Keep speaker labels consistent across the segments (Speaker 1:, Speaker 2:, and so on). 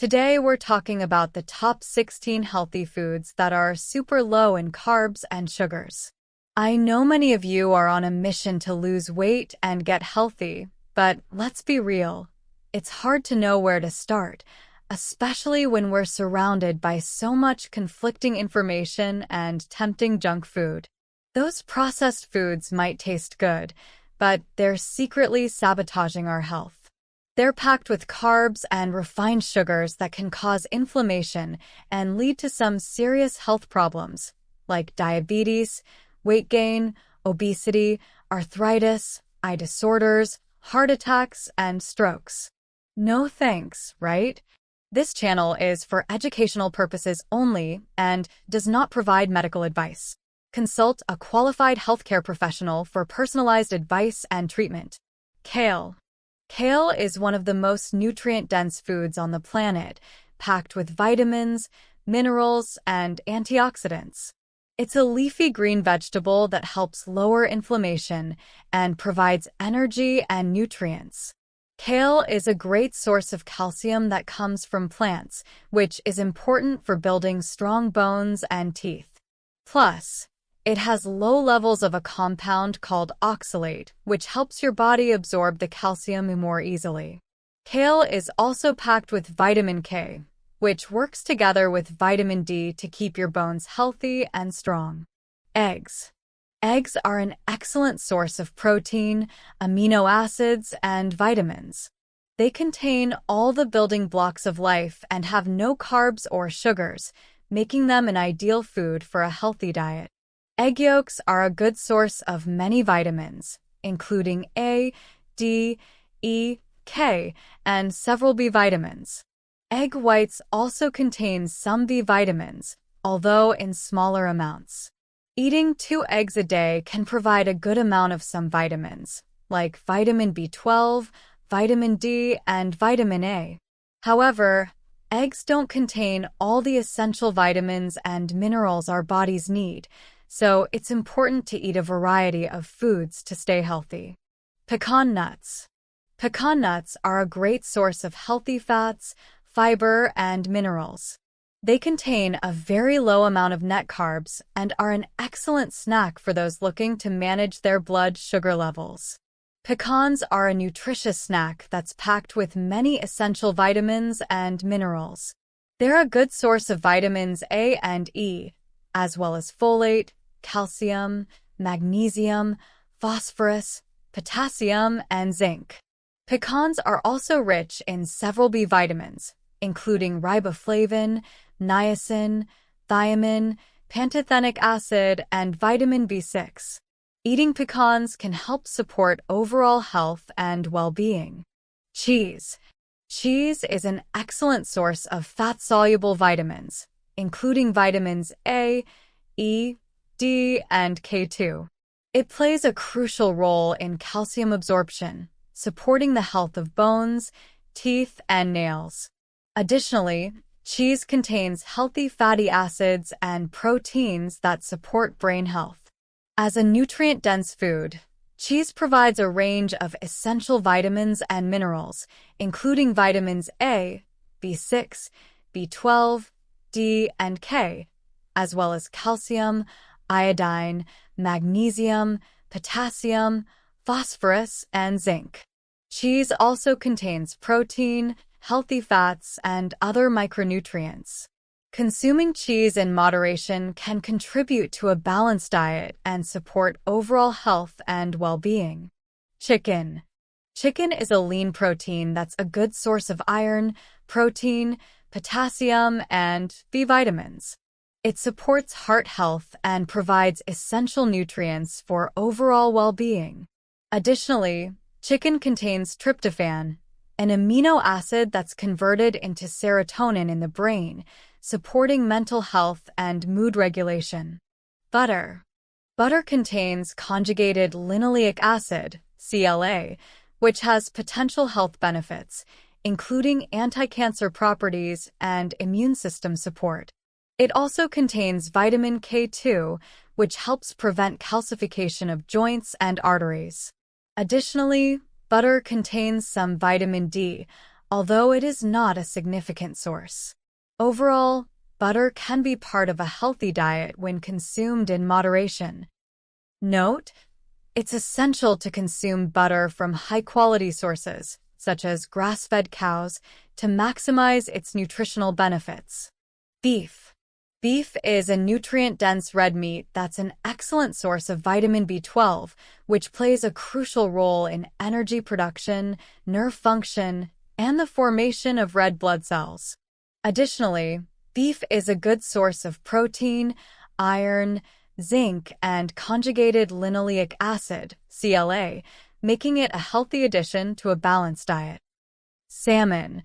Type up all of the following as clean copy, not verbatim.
Speaker 1: Today we're talking about the top 16 healthy foods that are super low in carbs and sugars. I know many of you are on a mission to lose weight and get healthy, but let's be real. It's hard to know where to start, especially when we're surrounded by so much conflicting information and tempting junk food. Those processed foods might taste good, but they're secretly sabotaging our health. They're packed with carbs and refined sugars that can cause inflammation and lead to some serious health problems, like diabetes, weight gain, obesity, arthritis, eye disorders, heart attacks, and strokes. No thanks, right? This channel is for educational purposes only and does not provide medical advice. Consult a qualified healthcare professional for personalized advice and treatment. Kale. Kale is one of the most nutrient-dense foods on the planet, packed with vitamins, minerals, and antioxidants. It's a leafy green vegetable that helps lower inflammation and provides energy and nutrients. Kale is a great source of calcium that comes from plants, which is important for building strong bones and teeth. Plus, it has low levels of a compound called oxalate, which helps your body absorb the calcium more easily. Kale is also packed with vitamin K, which works together with vitamin D to keep your bones healthy and strong. Eggs. Eggs are an excellent source of protein, amino acids, and vitamins. They contain all the building blocks of life and have no carbs or sugars, making them an ideal food for a healthy diet. Egg yolks are a good source of many vitamins, including A, D, E, K, and several B vitamins. Egg whites also contain some B vitamins, although in smaller amounts. Eating 2 eggs a day can provide a good amount of some vitamins, like vitamin B12, vitamin D, and vitamin A. However, eggs don't contain all the essential vitamins and minerals our bodies need, so it's important to eat a variety of foods to stay healthy. Pecan nuts. Pecan nuts are a great source of healthy fats, fiber, and minerals. They contain a very low amount of net carbs and are an excellent snack for those looking to manage their blood sugar levels. Pecans are a nutritious snack that's packed with many essential vitamins and minerals. They're a good source of vitamins A and E, as well as folate, calcium, magnesium, phosphorus, potassium, and zinc. Pecans are also rich in several B vitamins, including riboflavin, niacin, thiamine, pantothenic acid, and vitamin B6. Eating pecans can help support overall health and well-being. Cheese. Cheese is an excellent source of fat-soluble vitamins, including vitamins A, E, D, and K2. It plays a crucial role in calcium absorption, supporting the health of bones, teeth, and nails. Additionally, cheese contains healthy fatty acids and proteins that support brain health. As a nutrient-dense food, cheese provides a range of essential vitamins and minerals, including vitamins A, B6, B12, D, and K, as well as calcium, iodine, magnesium, potassium, phosphorus, and zinc. Cheese also contains protein, healthy fats, and other micronutrients. Consuming cheese in moderation can contribute to a balanced diet and support overall health and well-being. Chicken. Chicken is a lean protein that's a good source of iron, protein, potassium, and B vitamins. It supports heart health and provides essential nutrients for overall well-being. Additionally, chicken contains tryptophan, an amino acid that's converted into serotonin in the brain, supporting mental health and mood regulation. Butter. Butter contains conjugated linolic acid, CLA, which has potential health benefits, including anti-cancer properties and immune system support. It also contains vitamin K2, which helps prevent calcification of joints and arteries. Additionally, butter contains some vitamin D, although it is not a significant source. Overall, butter can be part of a healthy diet when consumed in moderation. Note: it's essential to consume butter from high-quality sources, such as grass-fed cows, to maximize its nutritional benefits. Beef. Beef is a nutrient-dense red meat that's an excellent source of vitamin B12, which plays a crucial role in energy production, nerve function, and the formation of red blood cells. Additionally, beef is a good source of protein, iron, zinc, and conjugated linolic acid, CLA, making it a healthy addition to a balanced diet. Salmon.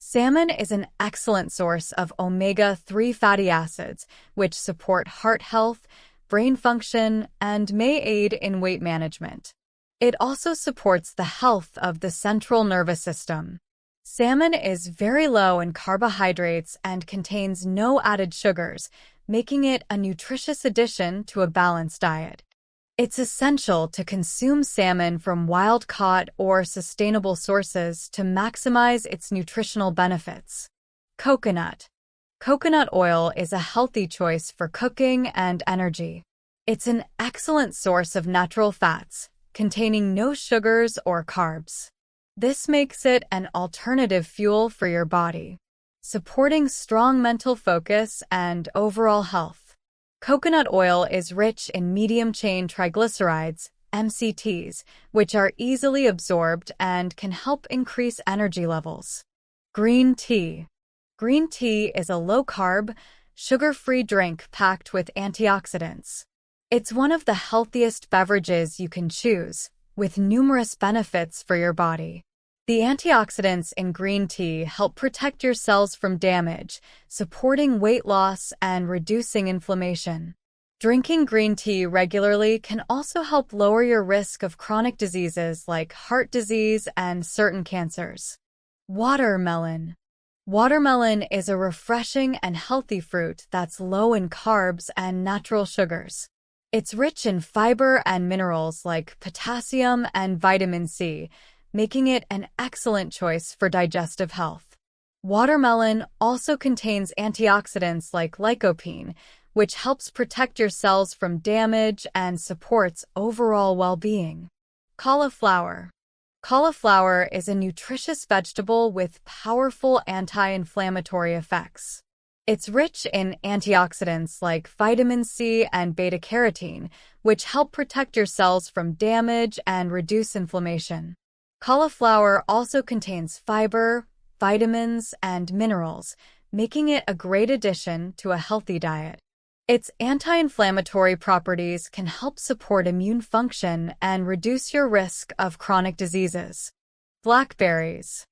Speaker 1: Salmon is an excellent source of omega-3 fatty acids, which support heart health, brain function, and may aid in weight management. It also supports the health of the central nervous system. Salmon is very low in carbohydrates and contains no added sugars, making it a nutritious addition to a balanced diet. It's essential to consume salmon from wild-caught or sustainable sources to maximize its nutritional benefits. Coconut. Coconut oil is a healthy choice for cooking and energy. It's an excellent source of natural fats, containing no sugars or carbs. This makes it an alternative fuel for your body, supporting strong mental focus and overall health. Coconut oil is rich in medium-chain triglycerides, MCTs, which are easily absorbed and can help increase energy levels. Green tea. Green tea is a low-carb, sugar-free drink packed with antioxidants. It's one of the healthiest beverages you can choose, with numerous benefits for your body. The antioxidants in green tea help protect your cells from damage, supporting weight loss and reducing inflammation. Drinking green tea regularly can also help lower your risk of chronic diseases like heart disease and certain cancers. Watermelon. Watermelon is a refreshing and healthy fruit that's low in carbs and natural sugars. It's rich in fiber and minerals like potassium and vitamin C, making it an excellent choice for digestive health. Watermelon also contains antioxidants like lycopene, which helps protect your cells from damage and supports overall well-being. Cauliflower. Cauliflower is a nutritious vegetable with powerful anti-inflammatory effects. It's rich in antioxidants like vitamin C and beta-carotene, which help protect your cells from damage and reduce inflammation. Cauliflower also contains fiber, vitamins, and minerals, making it a great addition to a healthy diet. Its anti-inflammatory properties can help support immune function and reduce your risk of chronic diseases. Blackberries.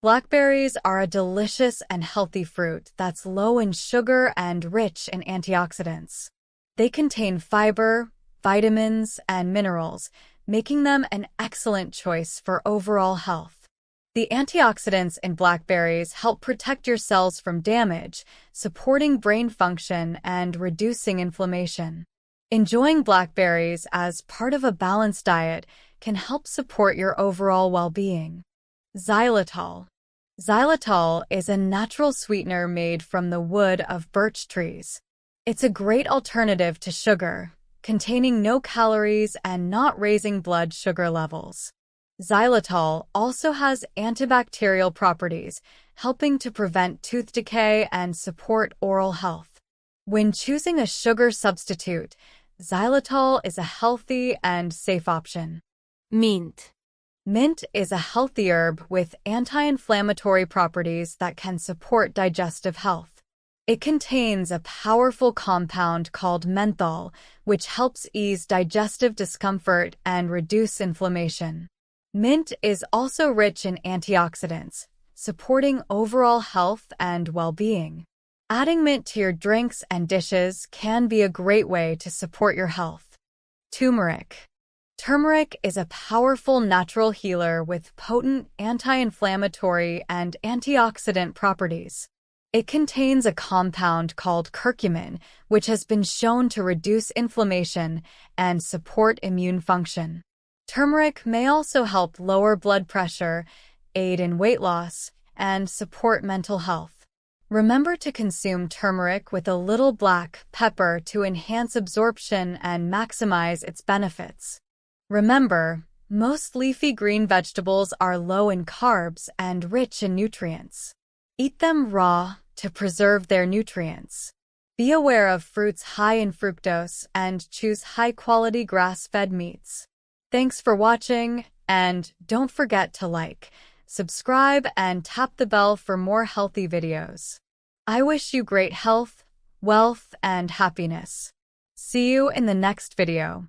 Speaker 1: Blackberries are a delicious and healthy fruit that's low in sugar and rich in antioxidants. They contain fiber, vitamins, and minerals, making them an excellent choice for overall health. The antioxidants in blackberries help protect your cells from damage, supporting brain function and reducing inflammation. Enjoying blackberries as part of a balanced diet can help support your overall well-being. Xylitol. Xylitol is a natural sweetener made from the wood of birch trees. It's a great alternative to sugar, containing no calories and not raising blood sugar levels. Xylitol also has antibacterial properties, helping to prevent tooth decay and support oral health. When choosing a sugar substitute, xylitol is a healthy and safe option. Mint. Mint is a healthy herb with anti-inflammatory properties that can support digestive health. It contains a powerful compound called menthol, which helps ease digestive discomfort and reduce inflammation. Mint is also rich in antioxidants, supporting overall health and well-being. Adding mint to your drinks and dishes can be a great way to support your health. Turmeric. Turmeric is a powerful natural healer with potent anti-inflammatory and antioxidant properties. It contains a compound called curcumin, which has been shown to reduce inflammation and support immune function. Turmeric may also help lower blood pressure, aid in weight loss, and support mental health. Remember to consume turmeric with a little black pepper to enhance absorption and maximize its benefits. Remember, most leafy green vegetables are low in carbs and rich in nutrients. Eat them raw to preserve their nutrients. Be aware of fruits high in fructose and choose high-quality grass-fed meats. Thanks for watching, and don't forget to like, subscribe, and tap the bell for more healthy videos. I wish you great health, wealth, and happiness. See you in the next video.